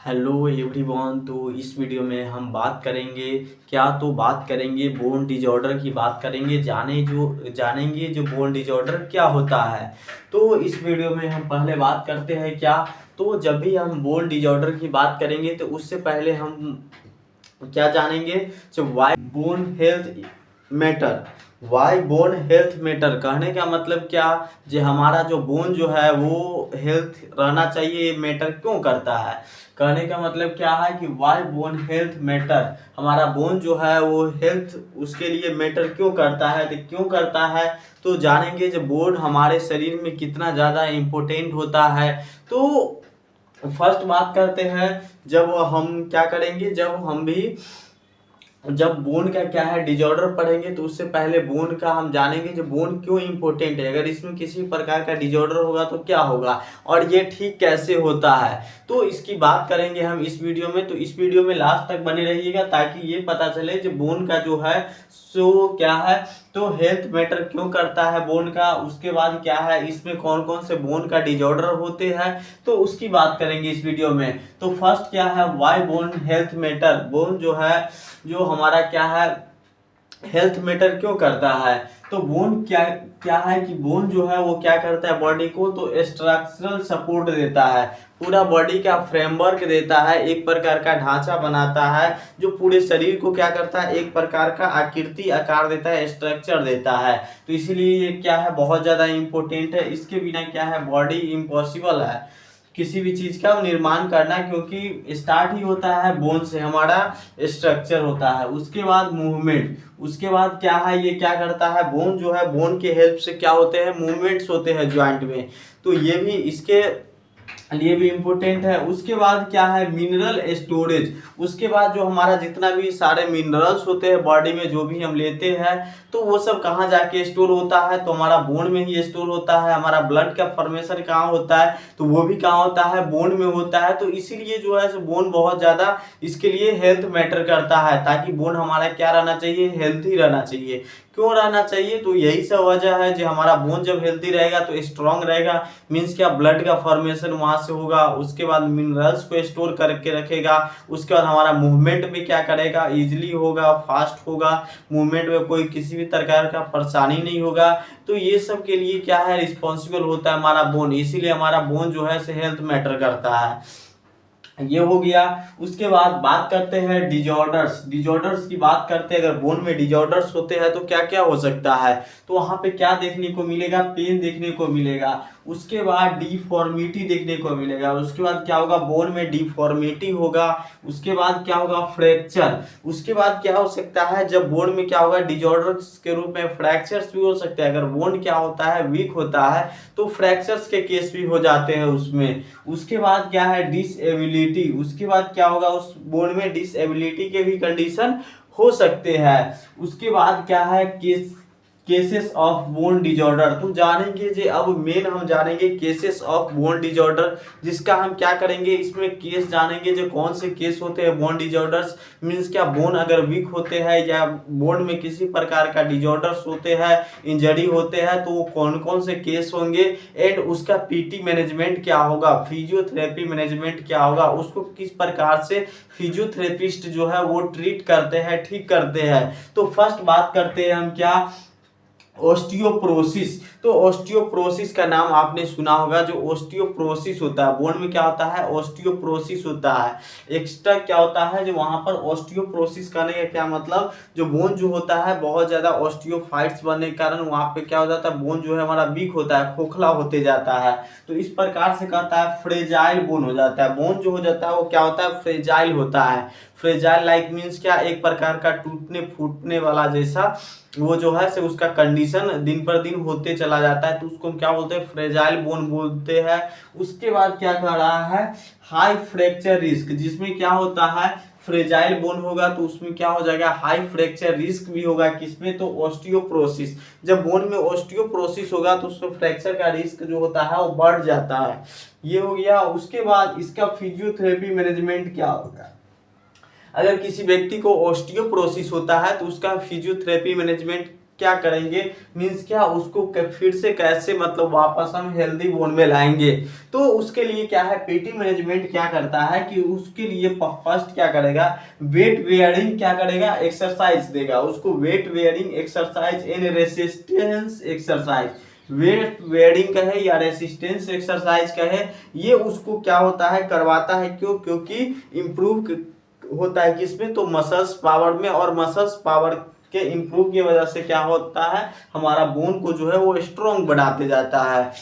Hello everyone. तो इस video में हम बात करेंगे बात करेंगे बोन डिजॉर्डर की बात करेंगे। जानेंगे जो बोन डिजॉर्डर क्या होता है। तो इस वीडियो में हम पहले बात करते हैं तो जब भी हम बोन डिजॉर्डर की बात करेंगे तो उससे पहले हम क्या जानेंगे, जो why bone health matter. Why bone health matter कहने का मतलब क्या, जो हमारा जो बोन जो है वो हेल्थ रहना चाहिए, ये मैटर क्यों करता है। कहने का मतलब क्या है कि वाई बोन हेल्थ मैटर, हमारा बोन जो है वो हेल्थ उसके लिए मैटर क्यों करता है। तो क्यों करता है तो जानेंगे, जो बोन हमारे शरीर में कितना ज़्यादा इम्पोर्टेंट होता है। तो फर्स्ट बात करते हैं, जब हम क्या करेंगे, जब बोन का क्या है डिजॉर्डर पढ़ेंगे तो उससे पहले बोन का हम जानेंगे जो बोन क्यों इम्पोर्टेंट है, अगर इसमें किसी प्रकार का डिजॉर्डर होगा तो क्या होगा और ये ठीक कैसे होता है। तो इसकी बात करेंगे हम इस वीडियो में। तो इस वीडियो में लास्ट तक बने रहिएगा ताकि ये पता चले जो बोन का जो है सो क्या है, तो हेल्थ मैटर क्यों करता है बोन का। उसके बाद क्या है, इसमें कौन कौन से बोन का डिजॉर्डर होते हैं, तो उसकी बात करेंगे इस वीडियो में। तो फर्स्ट क्या है, why bone health matter. Bone जो है, जो हमारा क्या है हेल्थ मैटर क्यों करता है। तो बोन क्या क्या है कि बोन जो है वो क्या करता है बॉडी को, तो स्ट्रक्चरल सपोर्ट देता है, पूरा बॉडी का फ्रेमवर्क देता है, एक प्रकार का ढांचा बनाता है जो पूरे शरीर को क्या करता है, एक प्रकार का आकृति आकार देता है, स्ट्रक्चर देता है। तो इसीलिए ये क्या है बहुत ज्यादा इंपॉर्टेंट है। इसके बिना क्या है बॉडी इम्पॉसिबल है किसी भी चीज का निर्माण करना, क्योंकि स्टार्ट ही होता है बोन से, हमारा स्ट्रक्चर होता है, उसके बाद मूवमेंट, उसके बाद क्या है ये क्या करता है बोन जो है, बोन के हेल्प से क्या होते हैं मूवमेंट्स होते हैं ज्वाइंट में, तो ये भी इसके लिए भी इम्पोर्टेंट है। उसके बाद क्या है मिनरल स्टोरेज। उसके बाद जो हमारा जितना भी सारे मिनरल्स होते हैं बॉडी में जो भी हम लेते हैं, तो वो सब कहाँ जाके स्टोर होता है, तो हमारा बोन में ही स्टोर होता है। हमारा ब्लड का फॉर्मेशन कहाँ होता है, तो वो भी कहाँ होता है बोन में होता है। तो इसीलिए जो है बोन बहुत ज्यादा इसके लिए हेल्थ मैटर करता है, ताकि बोन हमारा क्या रहना चाहिए, हेल्थी रहना चाहिए। क्यों रहना चाहिए, तो यही सब वजह है, जो हमारा बोन जब हेल्थी रहेगा तो स्ट्रांग रहेगा, मीन्स क्या ब्लड का फॉर्मेशन वहां से होगा, उसके बाद मिनरल्स को स्टोर करके रखेगा, उसके बाद हमारा मूवमेंट में क्या करेगा, इजिली होगा, फास्ट होगा, मूवमेंट में कोई किसी भी प्रकार का परेशानी नहीं होगा। तो ये सब के लिए क्या है रिस्पॉन्सिबल होता है हमारा बोन, इसीलिए हमारा बोन जो है हेल्थ मैटर करता है। ये हो गया। उसके बाद बात करते हैं डिजॉर्डर्स। डिजॉर्डर्स की बात करते हैं, अगर बोन में डिजॉर्डर्स होते हैं तो क्या क्या हो सकता है। तो वहां पे क्या देखने को मिलेगा, पेन देखने को मिलेगा, उसके बाद डिफॉर्मिटी देखने को मिलेगा, उसके बाद क्या होगा बोन में डिफॉर्मिटी होगा, उसके बाद क्या होगा फ्रैक्चर, उसके बाद क्या हो सकता है जब बोन में क्या होगा डिजॉर्डर्स के रूप में फ्रैक्चर्स भी हो सकते हैं। अगर बोन क्या होता है वीक होता है तो फ्रैक्चर्स के केस भी हो जाते हैं उसमें। उसके बाद क्या है डिसएबिलिटी, उसके बाद क्या होगा उस बोन में डिसएबिलिटी के भी कंडीशन हो सकते हैं। उसके बाद क्या है केसेस ऑफ बोन डिजॉर्डर। तो जानेंगे जे अब मेन हम जानेंगे केसेस ऑफ बोन डिजॉर्डर, जिसका हम क्या करेंगे इसमें केस जानेंगे, जो कौन से केस होते हैं बोन डिजॉर्डर्स, मीन्स क्या बोन अगर वीक होते हैं या बोन में किसी प्रकार का डिजॉर्डर्स होते हैं, इंजरी होते हैं, तो वो कौन कौन से केस होंगे, एंड उसका पीटी मैनेजमेंट क्या होगा, फिजियोथेरेपी मैनेजमेंट क्या होगा, उसको किस प्रकार से फिजियोथेरेपिस्ट जो है वो ट्रीट करते हैं, ठीक करते हैं। तो फर्स्ट बात करते हैं हम क्या, ऑस्टियोप्रोसिस। तो ऑस्टियोप्रोसिस का नाम आपने सुना होगा। जो ऑस्टियोप्रोसिस होता है बोन में क्या होता है, ऑस्टियोप्रोसिस होता है। एक्स्ट्रा क्या होता है जो वहां पर ऑस्टियोप्रोसिस करने का क्या मतलब, जो बोन जो होता है बहुत ज्यादा ऑस्टियोफाइट्स बनने के कारण वहां पे क्या हो जाता है बोन जो है हमारा वीक होता है, खोखला होते जाता है। तो इस प्रकार से कहता है फ्रेजाइल बोन हो जाता है। बोन जो हो जाता है वो क्या होता है फ्रेजाइल होता है। फ्रेजाइल लाइक मीन्स क्या, एक प्रकार का टूटने फूटने वाला जैसा वो जो है से उसका कंडीशन दिन पर दिन होते चला जाता है, तो उसको हम क्या बोलते हैं फ्रेजाइल बोन बोलते हैं। उसके बाद क्या कह रहा है हाई फ्रैक्चर रिस्क, जिसमें क्या होता है फ्रेजाइल बोन होगा तो उसमें क्या हो जाएगा हाई फ्रैक्चर रिस्क भी होगा, किसमें, तो ऑस्टियोप्रोसिस। जब बोन में ऑस्टियोप्रोसिस होगा तो उसमें फ्रैक्चर का रिस्क जो होता है वो बढ़ जाता है। ये हो गया। उसके बाद इसका फिजियोथेरेपी मैनेजमेंट क्या होगा, अगर किसी व्यक्ति को ऑस्टियोप्रोसिस होता है तो उसका फिजियोथेरेपी मैनेजमेंट क्या करेंगे, मीन्स क्या उसको फिर से कैसे मतलब वापस हम हेल्दी बोन में लाएंगे। तो उसके लिए क्या है, पीटी मैनेजमेंट क्या करता है कि उसके लिए फर्स्ट क्या करेगा, वेट बेयरिंग क्या करेगा, एक्सरसाइज देगा उसको, weight bearing exercise in resistance exercise, weight bearing कहे या रेसिस्टेंस एक्सरसाइज कहे, ये उसको क्या होता है करवाता है। क्यों, क्योंकि इम्प्रूव होता है किसमें, तो मसल्स पावर में, और मसल्स पावर के इम्प्रूव की वजह से क्या होता है, हमारा बोन को जो है वो स्ट्रॉन्ग बनाते जाता है।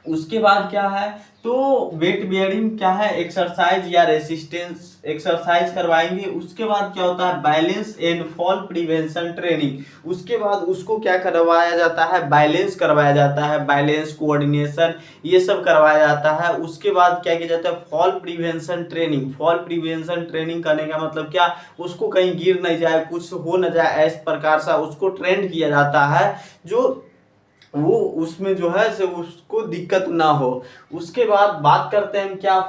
उसके बाद क्या है, तो वेट बेयरिंग क्या है एक्सरसाइज या रेसिस्टेंस एक्सरसाइज करवाएंगे। उसके बाद क्या होता है, balance and fall prevention training, उसके बाद उसको क्या करवाया जाता है, बैलेंस करवाया जाता है, बैलेंस कोऑर्डिनेशन ये सब करवाया जाता है। उसके बाद क्या किया जाता है, fall prevention training, fall prevention training करने का मतलब क्या, उसको कहीं गिर नहीं जाए, कुछ हो न जाए, इस प्रकार से उसको ट्रेंड किया जाता है जो वो उसमें जो है से उसको दिक्कत ना हो। उसके बाद बात करते हैं हम क्या,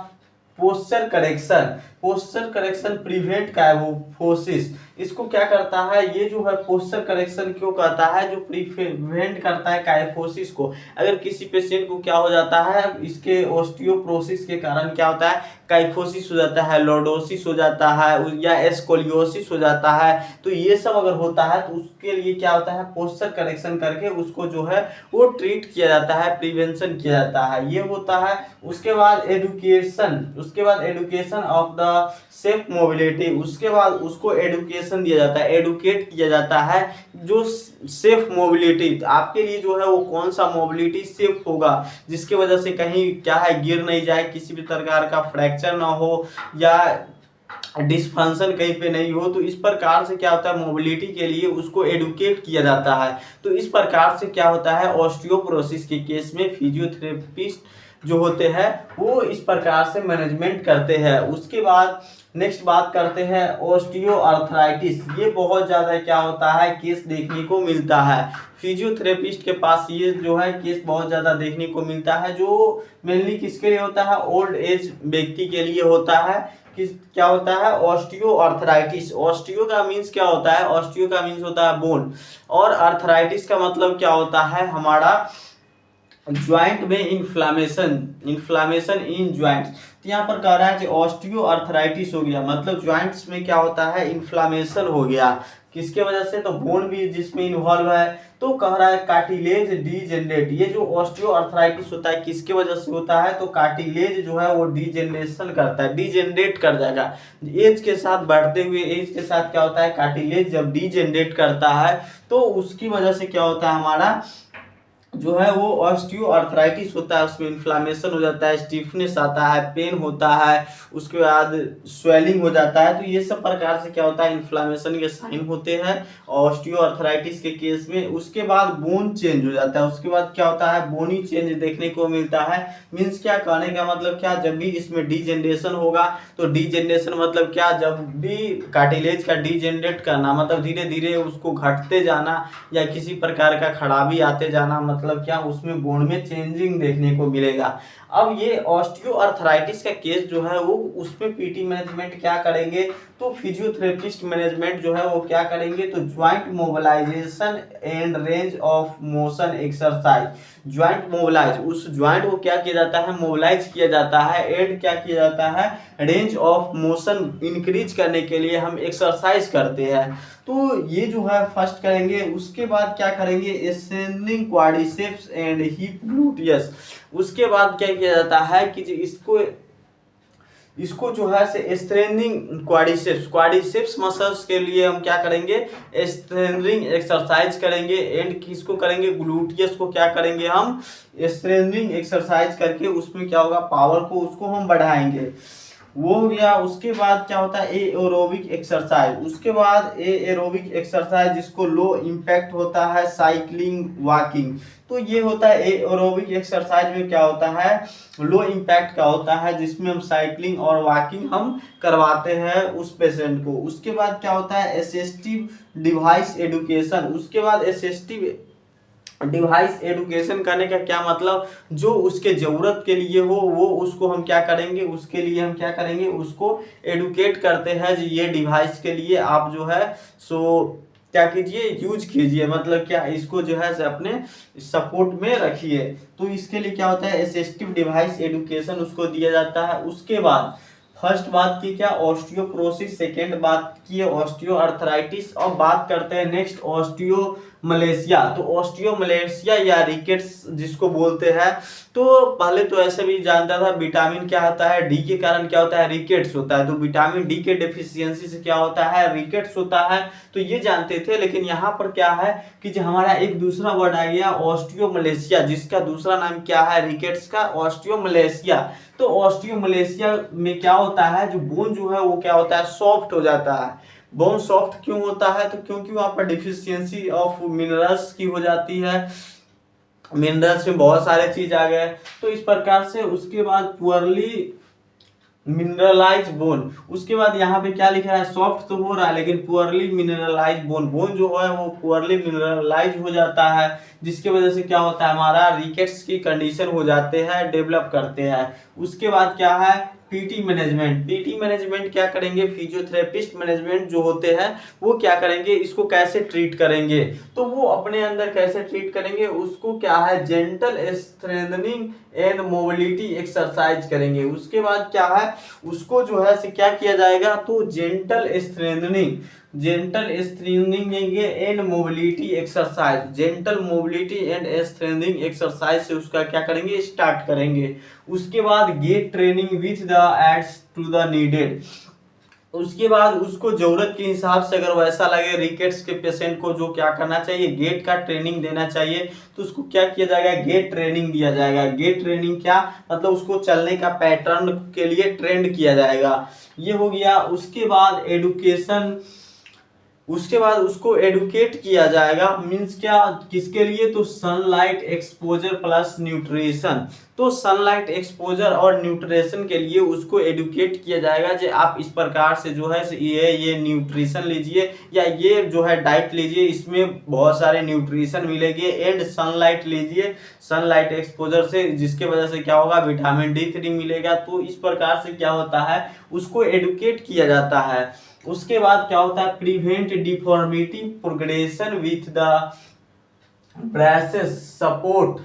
posture correction, posture correction prevent का है वो फोर्सिस, इसको क्या करता है, ये जो है पोस्चर करेक्शन क्यों कहता है, जो प्रिवेंट करता है काइफोसिस को। अगर किसी पेशेंट को क्या हो जाता है, इसके ऑस्टियोप्रोसिस के कारण क्या होता है, काइफोसिस हो जाता है, लॉर्डोसिस हो जाता है, या एस्कोलियोसिस हो जाता है, तो ये सब अगर होता है तो उसके लिए क्या होता है, पोस्चर करेक्शन करके उसको जो है वो ट्रीट किया जाता है, प्रिवेंशन किया जाता है, ये होता है। उसके बाद एडुकेशन, उसके बाद education of the safe mobility, उसके बाद उसको एडुकेशन दिया जाता है, एडुकेट किया जाता है जो सेफ मोबिलिटी, आपके लिए जो है वो कौन सा मोबिलिटी सेफ होगा, जिसकी वजह से कहीं क्या है गिर नहीं जाए, किसी भी प्रकार का फ्रैक्चर ना हो, या डिस्फंक्शन कहीं पे नहीं हो। तो इस प्रकार से क्या होता है, मोबिलिटी के लिए उसको एडुकेट किया जाता है। तो इस प्रकार से क्या होता है, ऑस्टियोपोरोसिस के केस में फिजियोथेरेपिस्ट जो होते हैं वो इस प्रकार से मैनेजमेंट करते हैं। उसके बाद नेक्स्ट बात करते हैं ऑस्टियोआर्थराइटिस, ये बहुत ज़्यादा क्या होता है केस देखने को मिलता है, फिजियोथेरेपिस्ट के पास ये जो है केस बहुत ज़्यादा देखने को मिलता है, जो मेनली किसके लिए होता है, ओल्ड एज व्यक्ति के लिए होता है। किस क्या होता है, ऑस्टियोआर्थराइटिस, ऑस्टियो का मीन्स क्या होता है, ऑस्टियो का मीन्स होता है बोन, और आर्थराइटिस का मतलब क्या होता है, हमारा ज्वाइंट में इन्फ्लामेशन, इन्फ्लामेशन इन ज्वाइंट्स। तो यहाँ पर कह रहा है कि ऑस्टियो अर्थराइटिस हो गया, मतलब ज्वाइंट्स में क्या होता है, इन्फ्लामेशन हो गया, किसके वजह से, तो बोन भी जिसमें इन्वॉल्व है। तो कह रहा है कार्टिलेज डीजेनरेट, ये जो ऑस्टियो अर्थराइटिस होता है किसके वजह से होता है, तो कार्टिलेज जो है वो डीजेनरेशन करता है, डीजेनरेट कर जाएगा एज के साथ, बढ़ते हुए एज के साथ क्या होता है, कार्टिलेज जब डीजेनरेट करता है तो उसकी वजह से क्या होता है, हमारा जो है वो ऑस्टियोआर्थराइटिस होता है, उसमें इन्फ्लामेशन हो जाता है, स्टिफनेस आता है, पेन होता है, उसके बाद स्वेलिंग हो जाता है। तो ये सब प्रकार से क्या होता है, इन्फ्लामेशन के साइन होते हैं ऑस्टियोआर्थराइटिस के केस में। उसके बाद बोन चेंज हो जाता है, उसके बाद क्या होता है, बोनी चेंज देखने को मिलता है। मीन्स क्या, कहने का मतलब क्या, जब भी इसमें डीजेनरेशन होगा, तो डीजेनरेशन मतलब क्या, जब भी कार्टिलेज का डीजेनरेट करना मतलब धीरे धीरे उसको घटते जाना, या किसी प्रकार का खराबी आते जाना, मतलब क्या, उसमें बोन में चेंजिंग देखने को मिलेगा। अब ये ऑस्टियोआर्थराइटिस का केस जो है वो उसमें पीटी मैनेजमेंट क्या करेंगे, तो फिजियोथेरेपिस्ट मैनेजमेंट जो है वो क्या करेंगे, तो joint mobilization and range of motion exercise, joint mobilize, उस ज्वाइंट को क्या किया जाता है, मोबिलाइज किया जाता है, एंड क्या किया जाता है, रेंज ऑफ मोशन इंक्रीज करने के लिए हम एक्सरसाइज करते हैं। तो ये जो है फर्स्ट करेंगे। उसके बाद क्या करेंगे, ascending quadriceps and hip gluteus, उसके बाद क्या किया जाता है कि इसको जो है से स्ट्रेनिंग क्वाड्रिसेप्स, क्वाड्रिसेप्स मसल्स के लिए हम क्या करेंगे, स्ट्रेनिंग एक्सरसाइज करेंगे, एंड किसको करेंगे, ग्लूटियस को क्या करेंगे, हम स्ट्रेनिंग एक्सरसाइज करके उसमें क्या होगा, पावर को उसको हम बढ़ाएंगे, वो हो गया। उसके बाद क्या होता है, एरोबिक एक्सरसाइज, उसके बाद एरोबिक एक्सरसाइज जिसको लो इम्पैक्ट होता है, साइकिलिंग वॉकिंग। तो ये होता है एरोबिक एक्सरसाइज में क्या होता है, लो इम्पैक्ट का होता है, जिसमें हम साइकिलिंग और वॉकिंग हम करवाते हैं उस पेशेंट को। उसके बाद क्या होता है, असिस्टिव डिवाइस एडुकेशन, उसके बाद असिस्टिव डिवाइस एडुकेशन करने का क्या मतलब, जो उसके जरूरत के लिए हो वो उसको हम क्या करेंगे, उसके लिए हम क्या करेंगे, उसको एडुकेट करते हैं, ये डिवाइस के लिए आप जो है सो क्या कीजिए, यूज कीजिए, मतलब क्या इसको जो है से अपने सपोर्ट में रखिए। तो इसके लिए क्या होता है, असिस्टिव डिवाइस एडुकेशन उसको दिया जाता है। उसके बाद फर्स्ट बात की क्या, ऑस्टियोप्रोसिस, सेकेंड बात की है ऑस्टियो अर्थराइटिस, और बात करते हैं नेक्स्ट ऑस्टियो मलेशिया। तो ऑस्टियो मलेशिया या रिकेट्स जिसको बोलते हैं, तो पहले तो ऐसे भी जानता था विटामिन क्या होता है, डी के कारण क्या होता है, रिकेट्स होता है। तो विटामिन डी के डेफिशिएंसी से क्या होता है, रिकेट्स होता है, तो ये जानते थे। लेकिन यहाँ पर क्या है कि जो हमारा एक दूसरा वर्ड आ गया ऑस्टियो मलेशिया, जिसका दूसरा नाम क्या है, रिकेट्स का ऑस्टियो मलेशिया। तो ऑस्टियो मलेशिया में क्या होता है, जो बोन जो है वो क्या होता है, सॉफ्ट हो जाता है। बोन सॉफ्ट क्यों होता है, तो क्योंकि वहां पर डिफिशियंसी ऑफ मिनरल्स की हो जाती है, मिनरल्स में बहुत सारे चीज आ गए। तो इस प्रकार से उसके बाद पुअरली मिनरलाइज बोन, उसके बाद यहाँ पे क्या लिखा है, सॉफ्ट तो हो रहा है लेकिन पुअरली मिनरलाइज बोन, बोन जो है वो पुअरली मिनरलाइज हो जाता है, जिसके वजह से क्या होता है, हमारा रिकेट्स की कंडीशन हो जाते हैं, डेवलप करते हैं। उसके बाद क्या है, पीटी मैनेजमेंट। पीटी मैनेजमेंट क्या करेंगे, फिजियोथेरेपिस्ट मैनेजमेंट जो होते हैं वो क्या करेंगे, इसको कैसे ट्रीट करेंगे, तो वो अपने अंदर कैसे ट्रीट करेंगे, उसको क्या है, gentle strengthening and mobility exercise करेंगे। उसके बाद क्या है, उसको जो है से क्या किया जाएगा, तो gentle strengthening and mobility exercise, gentle mobility and strengthening exercise से उसका क्या करेंगे, स्टार्ट करेंगे। उसके बाद gait training with the aids to the needed, उसके बाद उसको जरूरत के हिसाब से अगर वैसा लगे रिकेट्स के पेशेंट को, जो क्या करना चाहिए, गेट का ट्रेनिंग देना चाहिए, तो उसको क्या किया जाएगा, गेट ट्रेनिंग दिया जाएगा। गेट ट्रेनिंग क्या मतलब, उसको चलने का पैटर्न के लिए ट्रेंड किया जाएगा, ये हो गया। उसके बाद एडुकेशन, उसके बाद उसको एडुकेट किया जाएगा, मींस क्या, किसके लिए, तो सनलाइट एक्सपोजर प्लस न्यूट्रिशन। तो सनलाइट एक्सपोजर और न्यूट्रिशन के लिए उसको एडुकेट किया जाएगा, जो आप इस प्रकार से जो है ये न्यूट्रिशन लीजिए या ये जो है डाइट लीजिए, इसमें बहुत सारे न्यूट्रिशन मिलेंगे, एंड सनलाइट लीजिए, सनलाइट एक्सपोजर से, जिसके वजह से क्या होगा, विटामिन D3 मिलेगा। तो इस प्रकार से क्या होता है, उसको एडुकेट किया जाता है। उसके बाद क्या होता है, prevent deformity progression with the braces support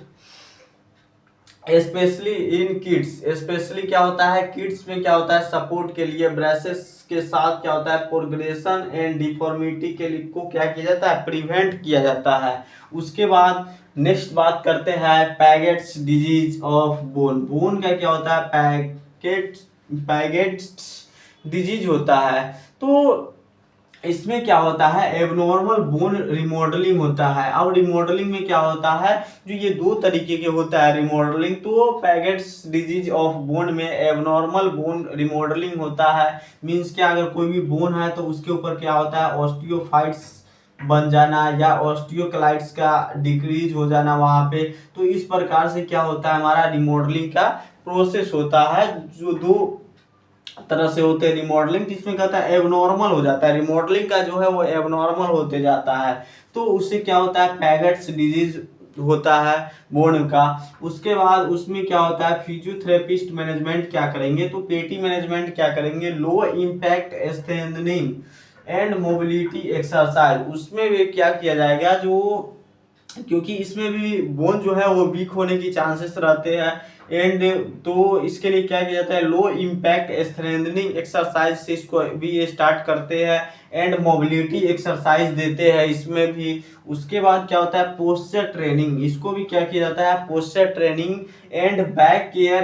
specially in kids. Specially क्या होता है, किड्स में क्या होता है, सपोर्ट के लिए ब्रेसेस के साथ क्या होता है, प्रोग्रेशन एंड डिफॉर्मिटी के लिए को क्या किया जाता है, प्रिवेंट किया जाता है। उसके बाद नेक्स्ट बात करते हैं पैगेट्स डिजीज ऑफ बोन। बोन का क्या होता है, पैगेट्स डिजीज होता है। तो इसमें क्या होता है, एबनॉर्मल बोन रिमॉडलिंग होता है। अब रिमॉडलिंग में क्या होता है, जो ये दो तरीके के होता है रिमॉडलिंग, तो पैगेट्स डिजीज ऑफ बोन में एबनॉर्मल बोन रिमॉडलिंग होता है। मींस क्या, अगर कोई भी बोन है तो उसके ऊपर क्या होता है, ऑस्टियोफाइट्स बन जाना या ऑस्टियोक्लाइट्स का डिक्रीज हो जाना वहां पे। तो इस प्रकार से क्या होता है, हमारा रिमॉडलिंग का प्रोसेस होता है, जो दो तरह से होते हैं रिमॉडलिंग, जिसमें कहता है एबनॉर्मल हो जाता है, रिमॉडलिंग का जो है वो एबनॉर्मल होते जाता है। तो उससे क्या होता है, पैगेट्स डिजीज होता है बोन का। उसके बाद उसमें क्या होता है, फिजियोथेरेपिस्ट मैनेजमेंट क्या करेंगे, तो पेटी मैनेजमेंट क्या करेंगे, low impact strengthening and mobility exercise. उसमें भी क्या किया जाएगा, जो क्योंकि इसमें भी बोन जो है वो वीक होने की चांसेस रहते हैं, एंड तो इसके लिए क्या किया जाता है, लो इम्पैक्ट स्ट्रेंथनिंग एक्सरसाइज से इसको भी स्टार्ट करते हैं, एंड मोबिलिटी एक्सरसाइज देते हैं इसमें भी। उसके बाद क्या होता है, पोस्चर ट्रेनिंग, इसको भी क्या किया जाता है, posture training and back care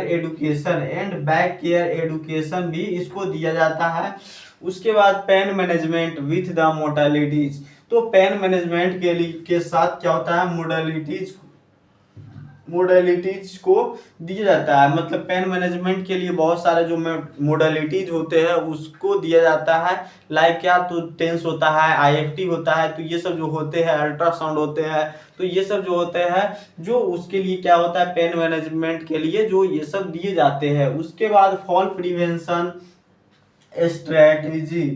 education, भी इसको दिया जाता है। उसके बाद pain management with the modalities. तो पेन मैनेजमेंट के लिए के साथ क्या होता है, मोडालिटीज को दिया जाता है, मतलब पेन मैनेजमेंट के लिए बहुत सारे जो मोडालिटीज होते हैं उसको दिया जाता है। लाइक क्या, तो टेंस होता है, IFT होता है, तो ये सब जो होते हैं, अल्ट्रासाउंड होते हैं, तो ये सब जो होते हैं, जो उसके लिए क्या होता है, पेन मैनेजमेंट के लिए जो ये सब दिए जाते हैं। उसके बाद फॉल प्रिवेंशन स्ट्रेटजी।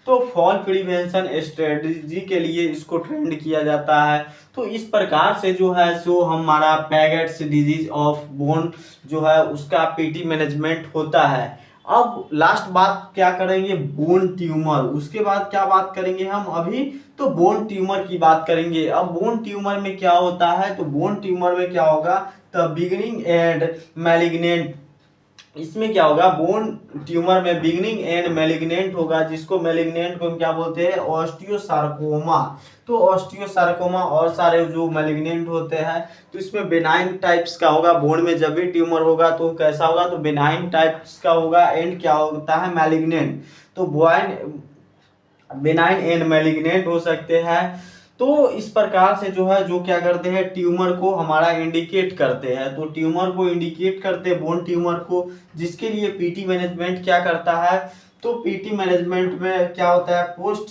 तो फॉल प्रिवेंशन स्ट्रेटजी के लिए इसको ट्रेंड किया जाता है। तो इस प्रकार से जो है सो हमारा पैगेट्स डिजीज ऑफ बोन जो है उसका पीटी मैनेजमेंट होता है। अब लास्ट बात क्या करेंगे, बोन ट्यूमर। उसके बाद क्या बात करेंगे हम अभी, तो बोन ट्यूमर की बात करेंगे। अब बोन ट्यूमर में क्या होता है, तो बोन ट्यूमर में क्या होगा, द बिगिनिंग एंड मैलिग्नेंट। इसमें क्या होगा, बोन ट्यूमर में बिगिनिंग एंड मैलिग्नेंट होगा, जिसको मैलिग्नेंट को हम क्या बोलते हैं, ऑस्टियोसार्कोमा। तो ऑस्टियोसार्कोमा और सारे जो मैलिग्नेंट होते हैं, तो इसमें बेनाइन टाइप्स का होगा। बोन में जब भी ट्यूमर होगा तो कैसा होगा, तो बेनाइन टाइप्स का होगा। एंड क्या होता है, मैलिग्नेंट। तो बेनाइन एंड मैलिग्नेंट हो सकते हैं। तो इस प्रकार से जो है, जो क्या करते हैं, ट्यूमर को हमारा इंडिकेट करते हैं। तो ट्यूमर को इंडिकेट करते हैं, बोन ट्यूमर को, जिसके लिए पीटी मैनेजमेंट क्या करता है, तो पीटी मैनेजमेंट में क्या होता है, पोस्ट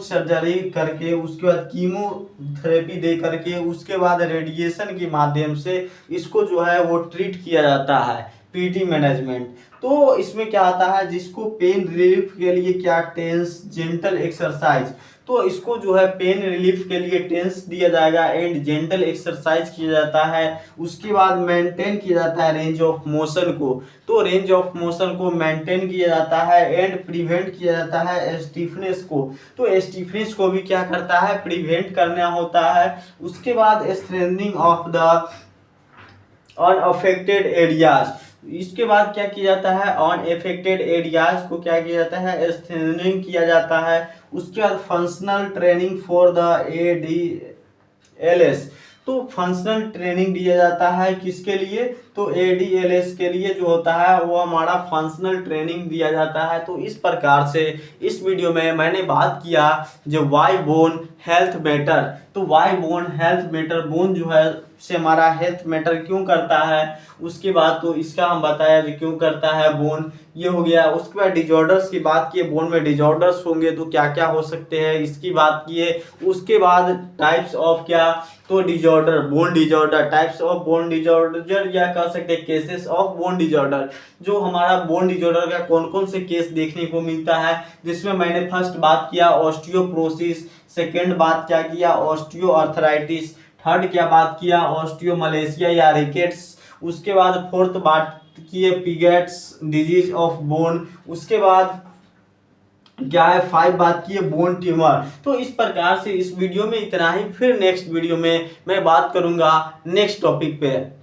सर्जरी करके, उसके बाद कीमोथेरेपी दे करके, उसके बाद रेडिएशन के माध्यम से इसको जो है वो ट्रीट किया जाता है, पीटी मैनेजमेंट। तो इसमें क्या आता है, जिसको पेन रिलीफ के लिए क्या, टेंस, जेंटल एक्सरसाइज। तो इसको जो है पेन रिलीफ के लिए टेंस दिया जाएगा एंड जेंटल एक्सरसाइज किया जाता है। उसके बाद मेंटेन किया जाता है रेंज ऑफ मोशन को। तो रेंज ऑफ मोशन को मेंटेन किया जाता है एंड प्रिवेंट किया जाता है स्टिफनेस को। तो स्टिफनेस को भी क्या करता है, प्रिवेंट करना होता है। उसके बाद strengthening of the unaffected areas. इसके बाद क्या किया जाता है, अनअफेक्टेड एरियाज को क्या किया जाता है, स्ट्रेंथनिंग किया जाता है। उसके बाद functional training for the ADLS। तो फंक्शनल ट्रेनिंग दिया जाता है किसके लिए, तो ADLS के लिए जो होता है वो हमारा फंक्शनल ट्रेनिंग दिया जाता है। तो इस प्रकार से इस वीडियो में मैंने बात किया जो वाई बोन हेल्थ मैटर। तो why bone health matter, bone जो है से हमारा हेल्थ मैटर क्यों करता है, उसके बाद तो इसका हम बताया जो क्यों करता है बोन, ये हो गया। उसके बाद डिजॉर्डर्स की बात किए, बोन में डिजॉर्डर्स होंगे तो क्या क्या हो सकते हैं, इसकी बात किए। उसके बाद टाइप्स ऑफ क्या, तो disorder, bone disorder, types of bone disorder, या कह सकते हैं केसेस ऑफ बोन डिजॉर्डर। जो हमारा बोन डिजॉर्डर का कौन कौन से केस देखने को मिलता है, जिसमें मैंने फर्स्ट बात किया ऑस्टियोप्रोसिस, सेकेंड बात क्या किया, ऑस्टियोआर्थराइटिस, थर्ड क्या बात किया, ऑस्टियोमलेशिया या रिकेट्स। उसके बाद फोर्थ बात किए पिगेट्स डिजीज ऑफ बोन। उसके बाद क्या है, 5 बात की है बोन ट्यूमर। तो इस प्रकार से इस वीडियो में इतना ही। फिर नेक्स्ट वीडियो में मैं बात करूंगा नेक्स्ट टॉपिक पे।